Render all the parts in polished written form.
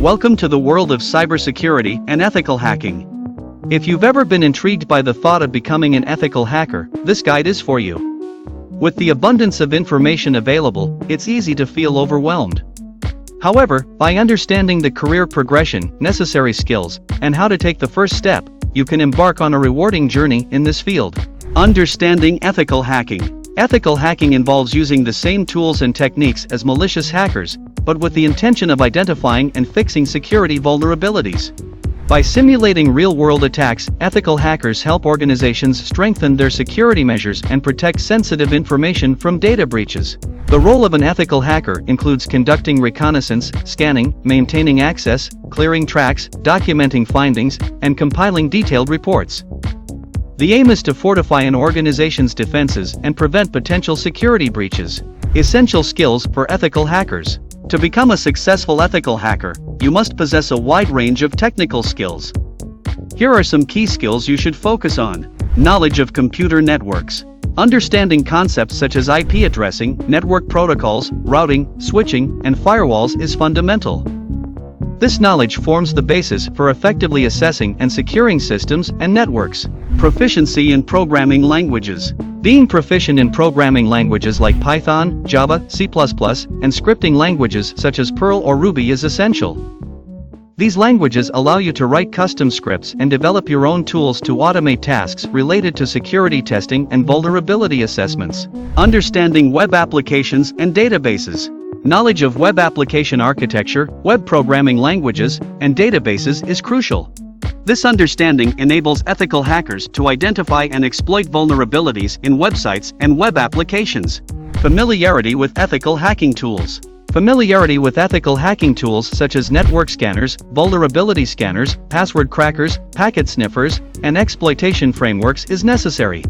Welcome to the world of cybersecurity and ethical hacking. If you've ever been intrigued by the thought of becoming an ethical hacker, this guide is for you. With the abundance of information available, it's easy to feel overwhelmed. However, by understanding the career progression, necessary skills, and how to take the first step, you can embark on a rewarding journey in this field. Understanding ethical hacking. Ethical hacking involves using the same tools and techniques as malicious hackers, but with the intention of identifying and fixing security vulnerabilities. By simulating real-world attacks, ethical hackers help organizations strengthen their security measures and protect sensitive information from data breaches. The role of an ethical hacker includes conducting reconnaissance, scanning, maintaining access, clearing tracks, documenting findings, and compiling detailed reports. The aim is to fortify an organization's defenses and prevent potential security breaches. Essential skills for ethical hackers. To become a successful ethical hacker, you must possess a wide range of technical skills. Here are some key skills you should focus on. Knowledge of computer networks. Understanding concepts such as IP addressing, network protocols, routing, switching, and firewalls is fundamental. This knowledge forms the basis for effectively assessing and securing systems and networks. Proficiency in programming languages. Being proficient in programming languages like Python, Java, C++, and scripting languages such as Perl or Ruby is essential. These languages allow you to write custom scripts and develop your own tools to automate tasks related to security testing and vulnerability assessments. Understanding web applications and databases. Knowledge of web application architecture, web programming languages, and databases is crucial. This understanding enables ethical hackers to identify and exploit vulnerabilities in websites and web applications. Familiarity with ethical hacking tools. Familiarity with ethical hacking tools such as network scanners, vulnerability scanners, password crackers, packet sniffers, and exploitation frameworks is necessary.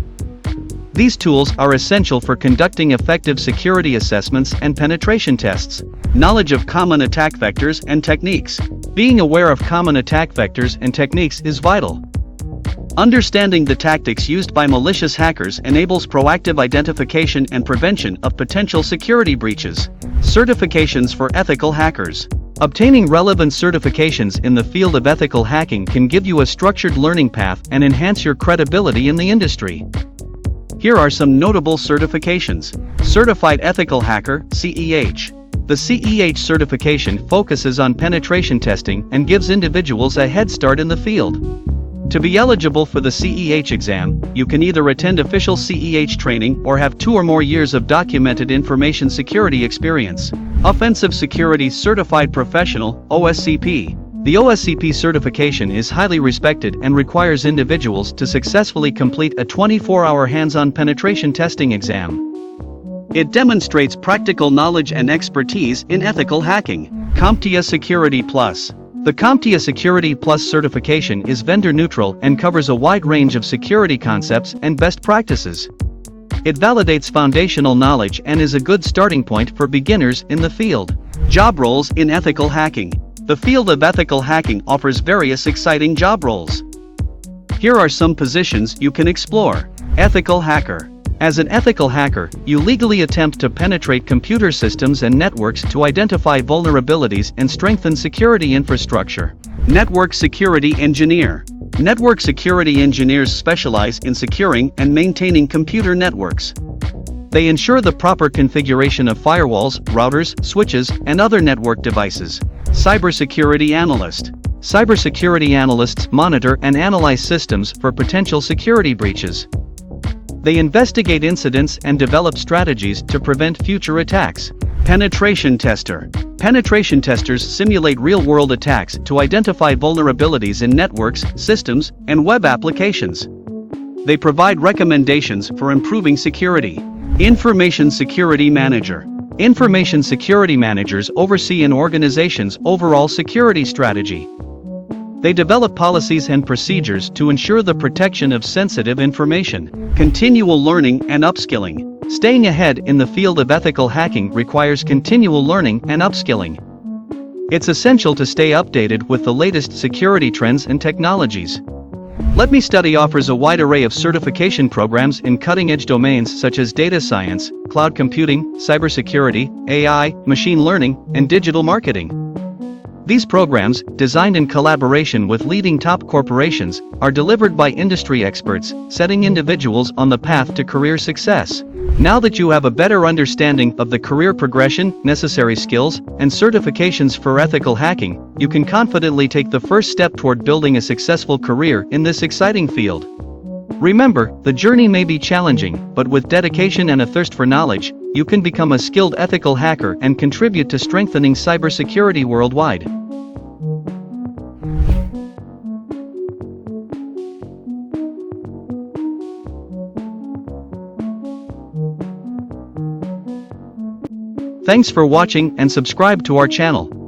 These tools are essential for conducting effective security assessments and penetration tests. Knowledge of common attack vectors and techniques. Being aware of common attack vectors and techniques is vital. Understanding the tactics used by malicious hackers enables proactive identification and prevention of potential security breaches. Certifications for ethical hackers. Obtaining relevant certifications in the field of ethical hacking can give you a structured learning path and enhance your credibility in the industry. Here are some notable certifications. Certified Ethical Hacker, CEH. The CEH certification focuses on penetration testing and gives individuals a head start in the field. To be eligible for the CEH exam, you can either attend official CEH training or have 2 or more years of documented information security experience. Offensive Security Certified Professional, OSCP. The OSCP certification is highly respected and requires individuals to successfully complete a 24-hour hands-on penetration testing exam. It demonstrates practical knowledge and expertise in ethical hacking. CompTIA Security Plus. The CompTIA Security Plus certification is vendor-neutral and covers a wide range of security concepts and best practices. It validates foundational knowledge and is a good starting point for beginners in the field. Job roles in ethical hacking. The field of ethical hacking offers various exciting job roles. Here are some positions you can explore. Ethical hacker. As an ethical hacker, you legally attempt to penetrate computer systems and networks to identify vulnerabilities and strengthen security infrastructure. Network security engineer. Network security engineers specialize in securing and maintaining computer networks. They ensure the proper configuration of firewalls, routers, switches, and other network devices. Cybersecurity analyst. Cybersecurity analysts monitor and analyze systems for potential security breaches. They investigate incidents and develop strategies to prevent future attacks. Penetration tester. Penetration testers simulate real-world attacks to identify vulnerabilities in networks, systems, and web applications. They provide recommendations for improving security. Information security manager. Information security managers oversee an organization's overall security strategy. They develop policies and procedures to ensure the protection of sensitive information. Continual learning and upskilling. Staying ahead in the field of ethical hacking requires continual learning and upskilling. It's essential to stay updated with the latest security trends and technologies. Let Me Study offers a wide array of certification programs in cutting-edge domains such as data science, cloud computing, cybersecurity, AI, machine learning, and digital marketing. These programs, designed in collaboration with leading top corporations, are delivered by industry experts, setting individuals on the path to career success. Now that you have a better understanding of the career progression, necessary skills, and certifications for ethical hacking, you can confidently take the first step toward building a successful career in this exciting field. Remember, the journey may be challenging, but with dedication and a thirst for knowledge, you can become a skilled ethical hacker and contribute to strengthening cybersecurity worldwide. Thanks for watching and subscribe to our channel.